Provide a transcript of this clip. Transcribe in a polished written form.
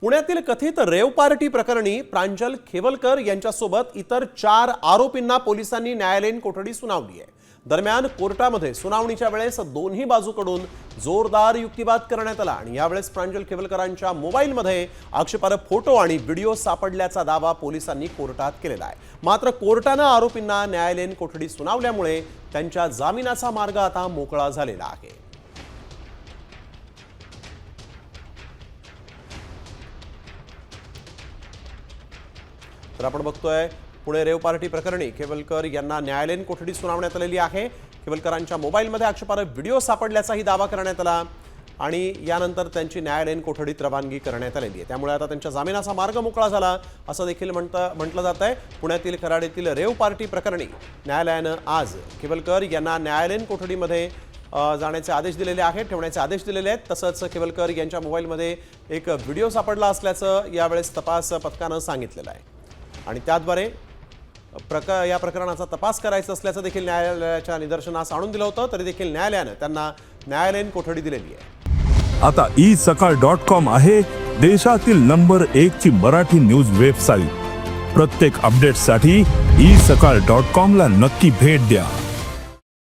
पुण्यातील कथित rave party प्रकरणी प्रांजल खेवलकर यांच्यासोबत इतर 4 आरोपींना पोलिसांनी न्यायालयीन कोठडी सुनावली आहे। दरम्यान कोर्टामध्ये सुनावणीच्या वेळेस दोन्ही बाजूकडून जोरदार युक्तिवाद करण्यात आला आणि यावेळेस प्रांजल खेवलकरांच्या मोबाईलमध्ये आक्षेपार्ह फोटो आणि व्हिडिओ सापडल्याचा दावा पोलिसांनी कोर्टात केलेला आहे। मात्र कोर्टाने आरोपींना न्यायालयीन कोठडी सुनावल्यामुळे त्यांच्या जामिनाचा मार्ग आता मोकळा झालेला आहे। तर आपण बघतोय पुणे रेव पार्टी प्रकरणी खेवलकर यांना न्यायालयीन कोठडी सुनावण्यात आलेली आहे। खेवलकरांच्या मोबाईलमध्ये आक्षेपार्ह व्हिडिओ सापडल्याचाही दावा करण्यात आला आणि यानंतर त्यांची न्यायालयीन कोठडीत रवानगी करण्यात आलेली आहे। त्यामुळे आता त्यांच्या जामिनाचा मार्ग मोकळा झाला असं देखील म्हटलं जात आहे। पुण्यातील कराड येथील रेव पार्टी प्रकरणी न्यायालयाने आज खेवलकर यांना न्यायालयीन कोठडीमध्ये जाण्याचे आदेश दिलेले आहेत, ठेवण्याचे आदेश दिलेले आहेत। तसंच खेवलकर यांच्या मोबाईलमध्ये एक व्हिडिओ सापडला असल्याचं यावेळेस तपास पथकानं सांगितलेलं आहे आणि त्याद्वारे या प्रकरणाचा तपास करायचा असल्याचं देखील न्यायालयाच्या निदर्शनास आणून दिलं होतं। तरी देखील न्यायालयाने त्यांना न्यायालयीन कोठडी दिलेली आहे। आता isakal.com आहे देशातील नंबर 1 ची मराठी न्यूज वेबसाईट। प्रत्येक अपडेटसाठी isakal.com ला नक्की भेट द्या।